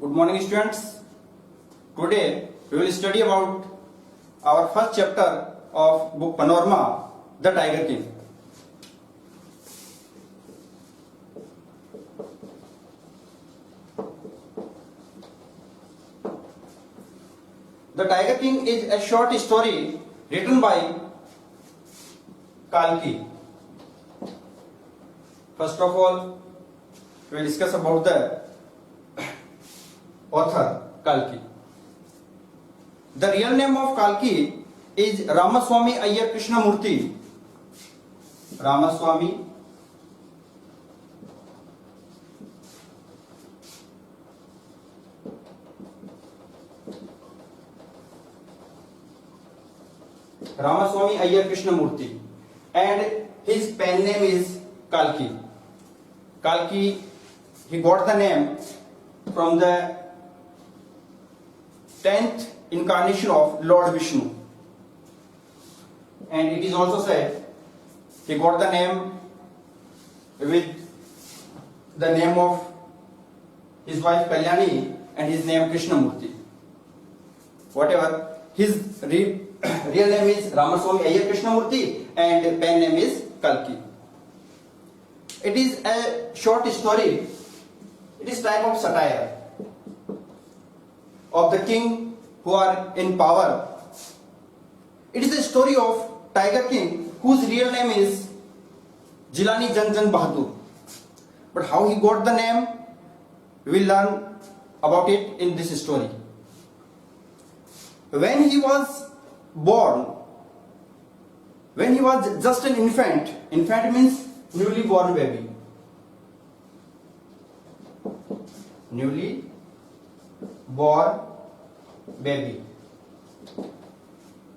Good morning, students. Today we will study about our first chapter of book Panorama, The Tiger King. The Tiger King is a short story written by Kalki. First of all, we will discuss about the author Kalki. The real name of Kalki is Ramaswamy Iyer Krishnamurthy. Ramaswamy Iyer Krishnamurthy, and his pen name is Kalki. Kalki, he got the name from the 10th incarnation of Lord Vishnu, and it is also said he got the name with the name of his wife Kalyani and his name Krishnamurthy. Whatever, his real name is Ramaswamy Iyer Krishnamurthy and pen name is Kalki. It is a short story. It is type of satire of the king who are in power. It is a story of Tiger King whose real name is Jilani Jang Jang Bahadur. But how he got the name, we will learn about it in this story. When he was born, when he was just an infant means newly born baby. Newly born baby.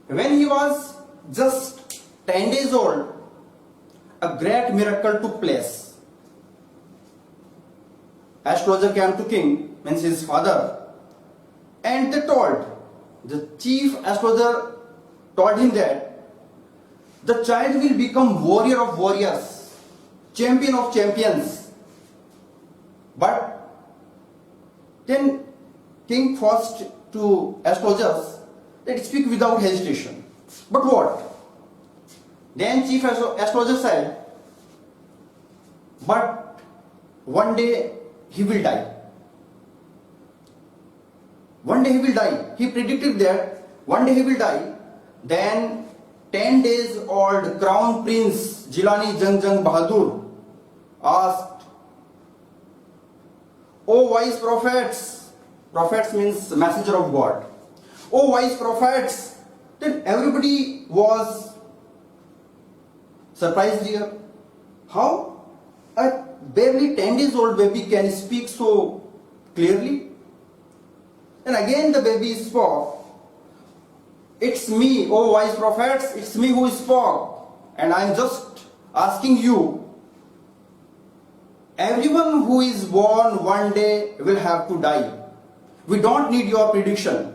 When he was just 10 days old, a great miracle took place. Astrologer came to king, means his father, and the chief astrologer told him that the child will become warrior of warriors, champion of champions. But then king forced to astrologers that speak without hesitation. But what? Then chief astrologer said, but one day he will die. One day he will die. He predicted that one day he will die. Then 10 days old crown prince Jilani Jang Jang Bahadur asked, "O wise prophets," prophets means messenger of God, "O wise prophets," then everybody was surprised here. How a barely 10 days old baby can speak so clearly? And again the baby spoke, "It's me, O wise prophets, it's me who spoke, and I'm just asking you, everyone who is born one day will have to die. We don't need your prediction.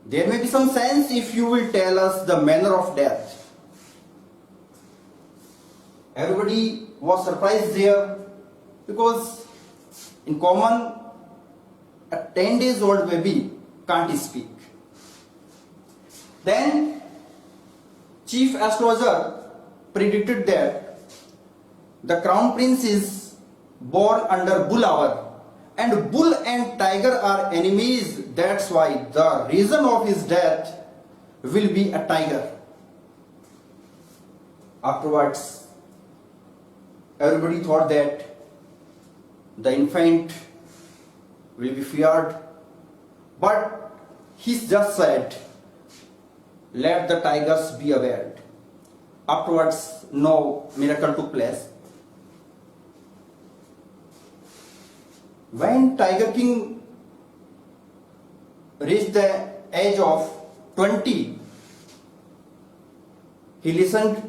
There may be some sense if you will tell us the manner of death." Everybody was surprised there because in common a 10 days old baby can't speak. Then chief astrologer predicted that the crown prince is born under bull hour, and bull and tiger are enemies. That's why the reason of his death will be a tiger. Afterwards, everybody thought that the infant will be feared, but he just said, "Let the tigers be aware." Afterwards, no miracle took place. When Tiger King reached the age of 20, he listened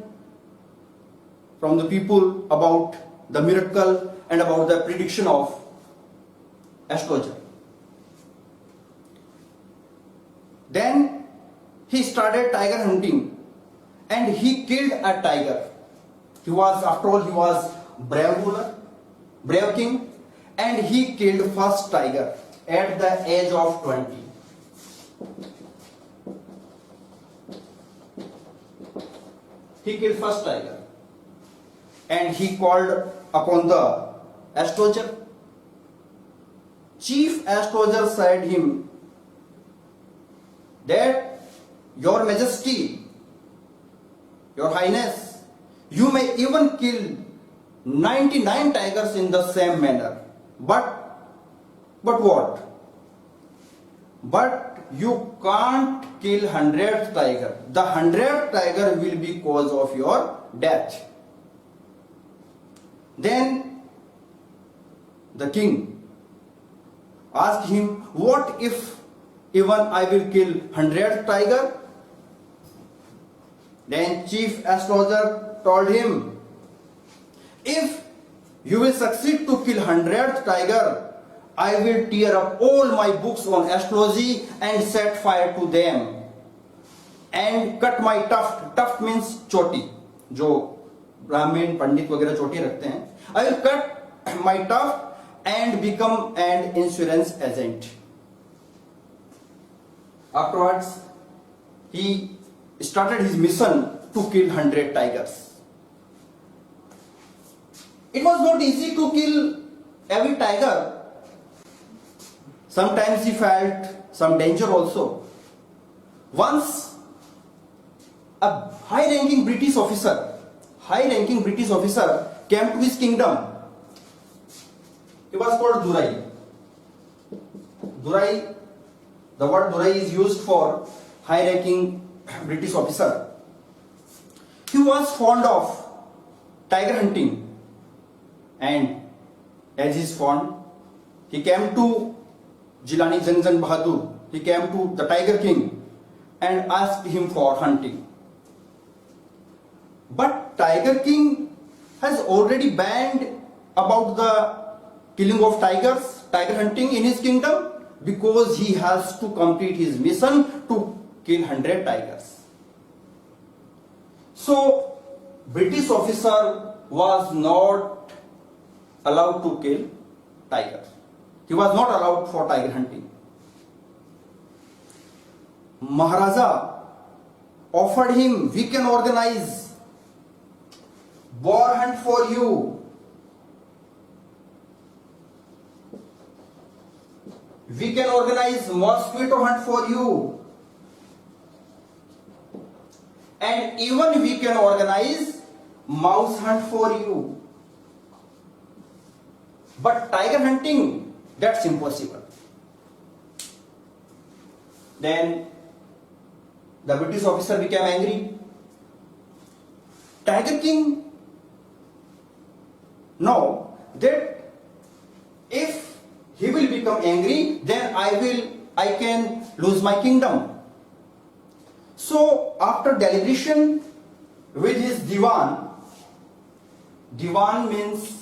from the people about the miracle and about the prediction of astrologer. Then he started tiger hunting and he killed a tiger. He was, after all, he was brave ruler, brave king, and he killed first tiger at the age of 20. He killed first tiger and he called upon the astrologer. Chief astrologer said him that, Your Majesty, Your Highness, you may even kill 99 tigers in the same manner. But what? But you can't kill 100th tiger. The 100th tiger will be cause of your death. Then the king asked him, what if even I will kill 100th tiger? Then chief astrologer told him, if you will succeed to kill 100th tiger, I will tear up all my books on astrology and set fire to them and cut my tuft. Tuft means choti, जो ब्राह्मण पंडित वगैरह चोटी रखते हैं. I will cut my tuft and become an insurance agent. Afterwards, he started his mission to kill 100 tigers. It was not easy to kill every tiger. Sometimes he felt some danger also. Once, a high-ranking British officer came to his kingdom. He was called Durai. Durai, the word Durai is used for high-ranking British officer. He was fond of tiger hunting, and as he is fond, he came to Jilani Janjan Bahadur. He came to the Tiger King and asked him for hunting. But Tiger King has already banned about the killing of tigers, tiger hunting in his kingdom, because he has to complete his mission to kill 100 tigers. So, British officer was not allowed to kill tigers. He was not allowed for tiger hunting. Maharaja offered him, we can organize boar hunt for you. We can organize mosquito hunt for you. And even we can organize mouse hunt for you. But tiger hunting, that's impossible. Then the British officer became angry. Tiger King know that if he will become angry, then I can lose my kingdom. So after deliberation with his Diwan means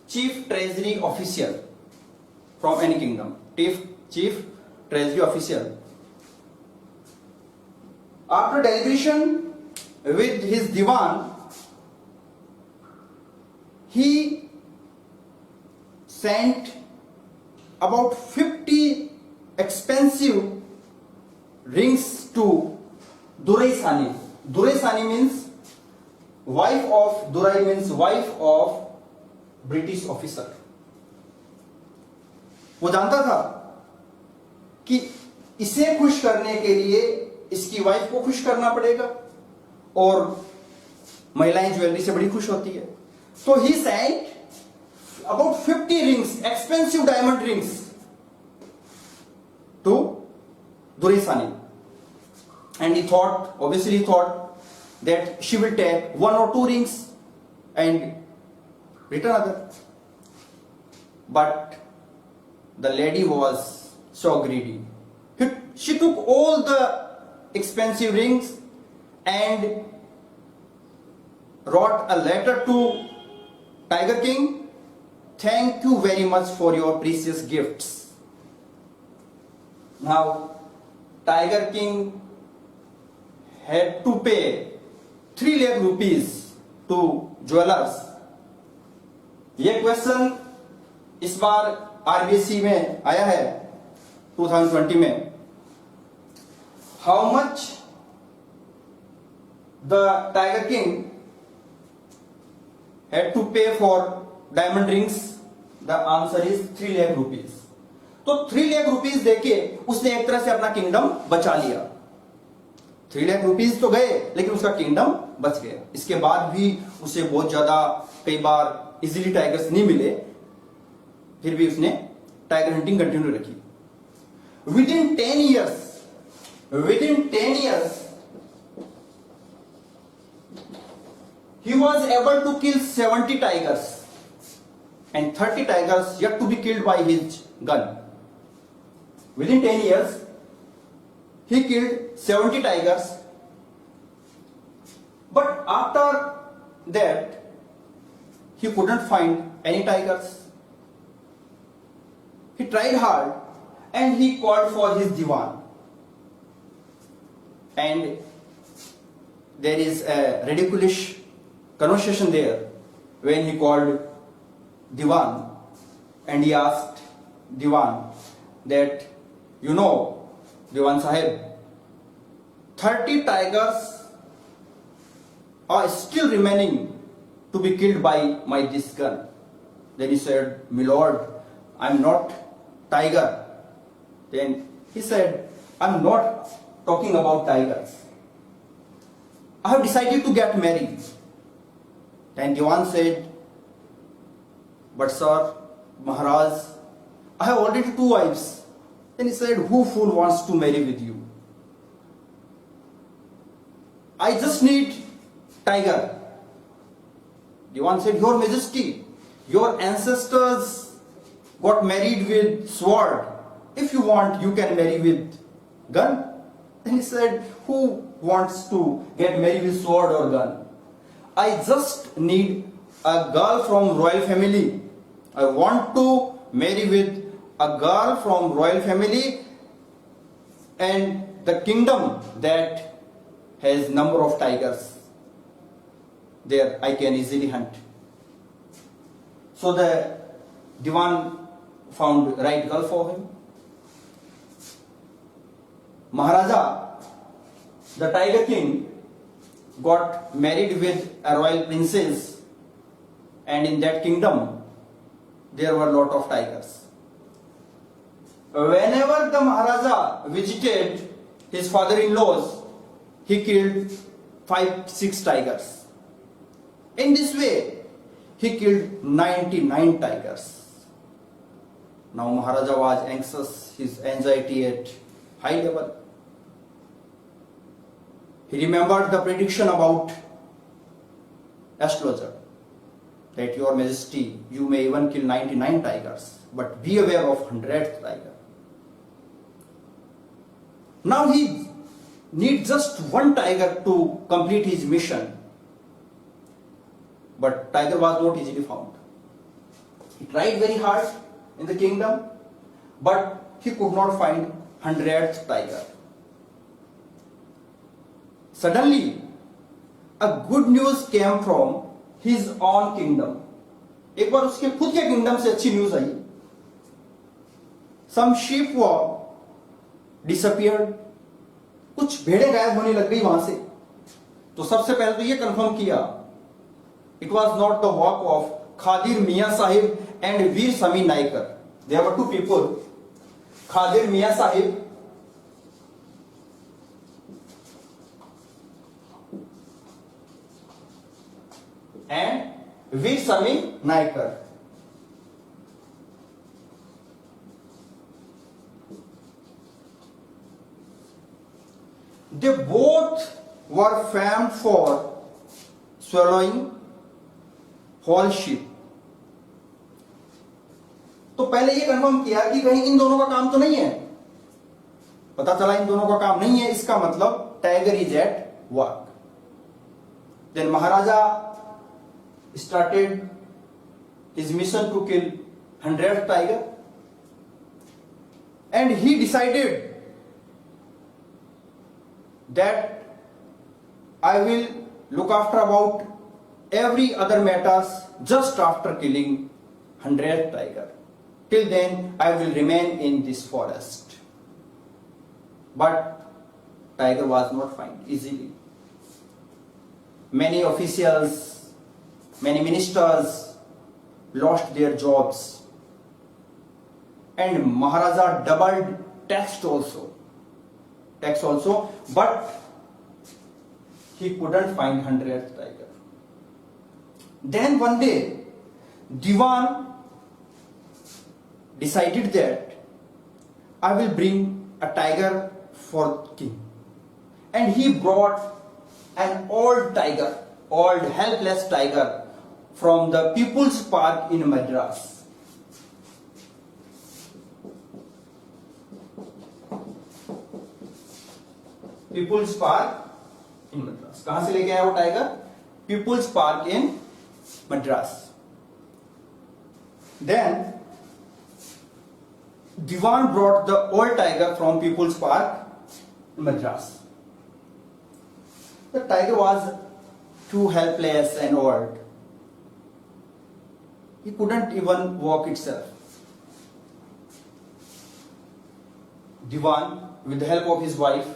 chief treasury official from any kingdom. Chief treasury official. After deliberation with his Diwan, he sent about 50 expensive rings to Durai Sani. Durai Sani means wife of, Durai means wife of British officer. वो जानता था कि इसे खुश करने के लिए इसकी वाइफ को खुश करना पड़ेगा और महिलाएं ज्वेलरी से बड़ी खुश होती है. तो he sent about 50 rings, expensive diamond rings to दुरेसानी. And he thought, obviously he thought that she will take 1 or 2 rings and return other. But the lady was so greedy. She took all the expensive rings and wrote a letter to Tiger King. Thank you very much for your precious gifts. Now, Tiger King had to pay 3 lakh rupees to jewellers. ये question इस बार RBSC में आया है 2020 में। How much the tiger king had to pay for diamond rings? The answer is 3 lakh rupees. तो 3 lakh rupees देके उसने एक तरह से अपना किंगडम बचा लिया। 3 लाख रुपीज तो गए लेकिन उसका किंगडम बच गया। इसके बाद भी उसे बहुत ज्यादा कई बार इजीली टाइगर्स नहीं मिले, फिर भी उसने टाइगर हंटिंग कंटिन्यू रखी। Within 10 years he was able to kill 70 tigers and 30 tigers yet to be killed by his gun. Within 10 years, he killed 70 tigers. But after that, he couldn't find any tigers. He tried hard and he called for his diwan. And there is a ridiculous conversation there when he called Diwan and he asked Diwan that, you know, Diwan Sahib, 30 tigers are still remaining to be killed by my this gun. Then he said, my lord, I'm not tiger. Then he said, I'm not talking about tigers. I have decided to get married. Then Diwan said, but sir, Maharaj, I have already 2 wives. Then he said, who fool wants to marry with you? I just need tiger. Diwan said, your majesty, your ancestors got married with sword. If you want, you can marry with gun. Then he said, who wants to get married with sword or gun? I just need a girl from royal family. I want to marry with a girl from royal family and the kingdom that has number of tigers. There I can easily hunt. So the Diwan found right girl for him. Maharaja, the Tiger King, got married with a royal princess, and in that kingdom there were a lot of tigers. Whenever the Maharaja visited his father-in-laws, he killed 5-6 tigers. In this way, he killed 99 tigers. Now Maharaja was anxious, his anxiety at high level. He remembered the prediction about astrologer that your majesty, you may even kill 99 tigers, but be aware of 100th tiger. Now he needs just 1 tiger to complete his mission, but tiger was not easily found. He tried very hard in the kingdom, but he could not find 100th tiger. Suddenly, a good news came from his own kingdom. एक बार उसके खुद के kingdom से अच्छी news I. Some sheep were disappeared. कुछ भेड़ें गायब होने लग गई वहां से। तो सबसे पहले तो ये कंफर्म किया, it was not the work of Khadir Mian Sahib and Veer Sami Naikar. There were 2 people, Khadir Mian Sahib and Veer Sami Naikar. They both were famed for swallowing whole sheep. तो पहले ये confirm किया कि कहीं इन दोनों का काम तो नहीं है। पता चला इन दोनों का काम नहीं है, इसका मतलब tiger is at work. Then Maharaja started his mission to kill 100th tiger, and he decided that I will look after about every other matters just after killing 100th tiger. Till then, I will remain in this forest. But tiger was not found easily. Many officials, many ministers lost their jobs, and Maharaja doubled tax also, but he couldn't find 100th tiger. Then one day, Diwan decided that I will bring a tiger for king, and he brought an old tiger, old helpless tiger from the People's Park in Madras. People's Park in Madras. कहां से लेके आया वो tiger? People's Park in Madras. Then Diwan brought the old tiger from People's Park in Madras. The tiger was too helpless and old. He couldn't even walk itself. Diwan, with the help of his wife,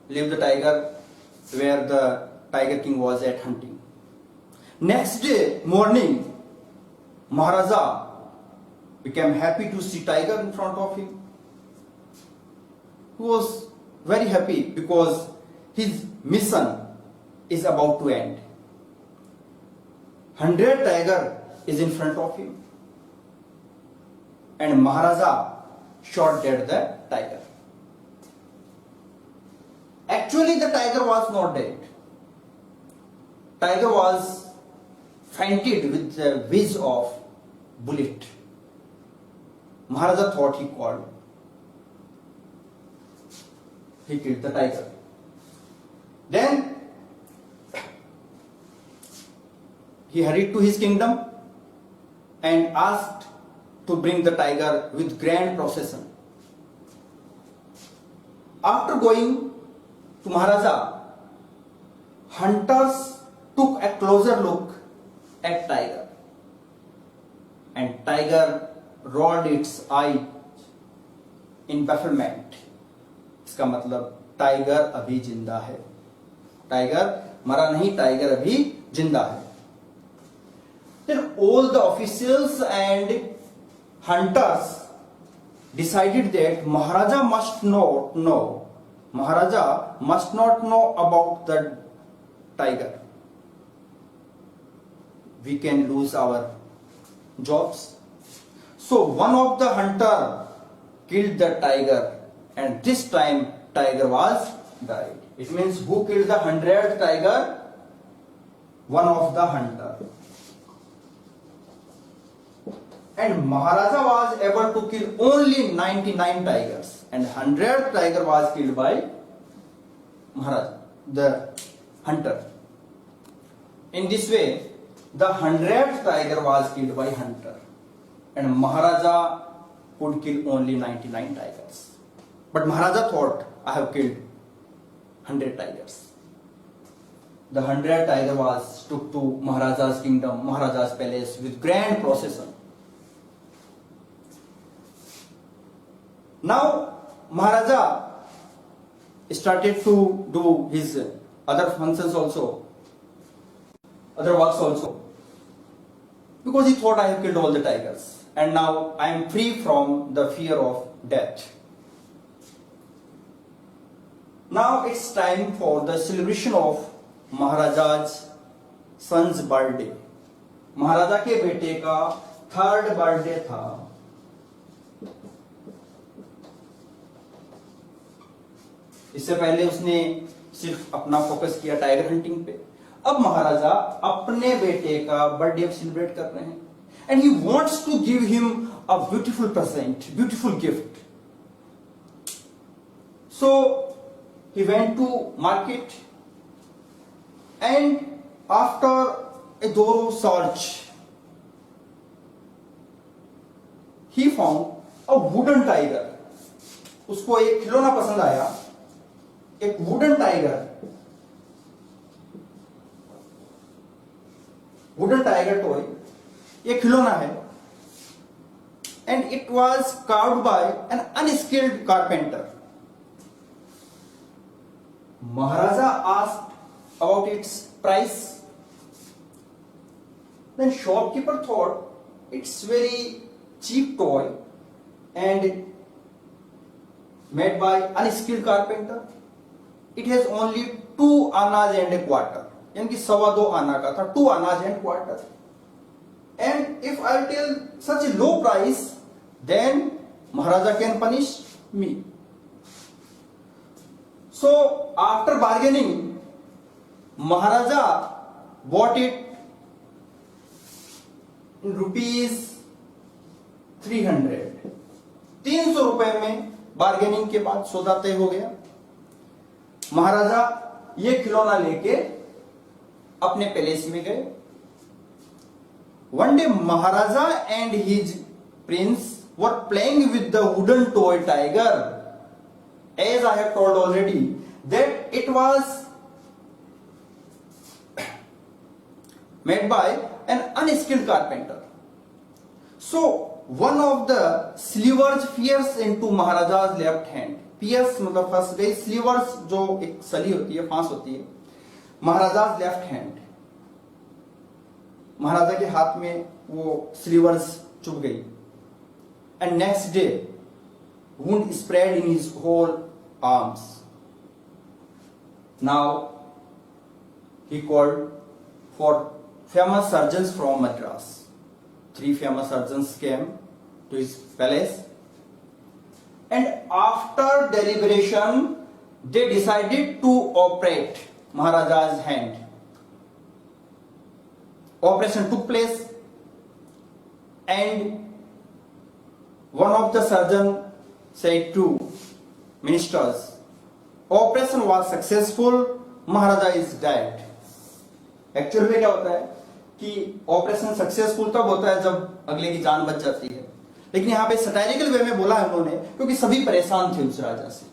left the tiger where the Tiger King was at hunting. Next day morning, Maharaja became happy to see tiger in front of him. He was very happy because his mission is about to end. 100 tiger is in front of him, and Maharaja shot dead the tiger. Actually, the tiger was not dead. Tiger was fainted with the whiz of bullet. Maharaja thought he called. He killed the tiger. Then he hurried to his kingdom and asked to bring the tiger with grand procession. After going to Maharaja, hunters took a closer look at tiger, and tiger rolled its eye in bafflement. इसका मतलब tiger अभी जिंदा है. Tiger मरा नहीं, tiger अभी जिंदा है. Then all the officials and hunters decided that Maharaja must not know about the tiger. We can lose our jobs. So one of the hunter killed the tiger, and this time tiger was died. It means who killed the 100th tiger? One of the hunter. And Maharaja was able to kill only 99 tigers, and 100th tiger was killed by Maharaja, the hunter. In this way, the 100th tiger was killed by hunter, and Maharaja could kill only 99 tigers. But Maharaja thought, I have killed 100 tigers. The 100th tiger was took to Maharaja's kingdom, Maharaja's palace with grand procession. Now Maharaja started to do his other functions also, other works also, because he thought, I have killed all the tigers and now I am free from the fear of death. Now it's time for the celebration of Maharaja's son's birthday. महाराजा के बेटे का 3rd birthday था. इससे पहले उसने सिर्फ अपना focus किया टाइगर हंटिंग पे. अब महाराजा अपने बेटे का बर्थडे सेलिब्रेट कर रहे हैं, and he wants to give him a beautiful present, beautiful gift. So he went to market, and after a thorough search he found a wooden tiger. उसको एक खिलौना पसंद आया, एक wooden tiger. Wooden tiger toy, ये खिलौना है, and it was carved by an unskilled carpenter. Maharaja asked about its price. Then shopkeeper thought it's very cheap toy and made by unskilled carpenter. It has only 2 annas and a quarter. यानी कि 2.25 आना का था, 2 annas and quarter. And if I tell such a low price, then Maharaja can punish me. So after bargaining, Maharaja bought it in rupees 300. 300 रुपए में bargaining के बाद सौदा तय हो गया। महाराजा ये खिलौना लेके अपने पैलेस में गए। One day Maharaja and his prince were playing with the wooden toy tiger. As I have told already that it was made by an unskilled carpenter. So one of the slivers pierced into Maharaja's left hand. Pierce मतलब फंस गई, slivers जो एक सली होती है, फांस होती है, Maharaja's left hand. महाराजा के हाथ में वो स्लीवर्स चुभ गई। And next day, wound spread in his whole arms. Now he called for famous surgeons from Madras. 3 famous surgeons came to his palace, and after deliberation, they decided to operate Maharaja's hand. Operation took place, and one of the surgeon said to ministers, operation was successful, Maharaja is dead. Actual में क्या होता है कि operation successful तब होता है जब अगले की जान बच जाती है, लेकिन यहाँ पे सटायरिकल वे में बोला है उन्होंने क्योंकि सभी परेशान थे उस राजा से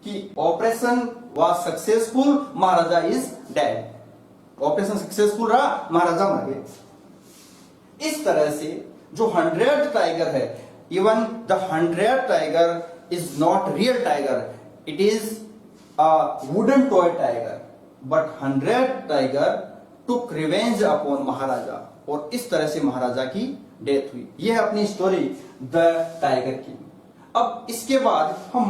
कि operation was successful, Maharaja is dead. Operation successful रहा, महाराजा मर गए। इस तरह से जो 100th टाइगर है, even the 100th tiger is not real tiger, it is a wooden toy tiger, but 100th tiger took revenge upon maharaja, और इस तरह से महाराजा की डेथ हुई। यह है अपनी स्टोरी द टाइगर की। अब इसके बाद हम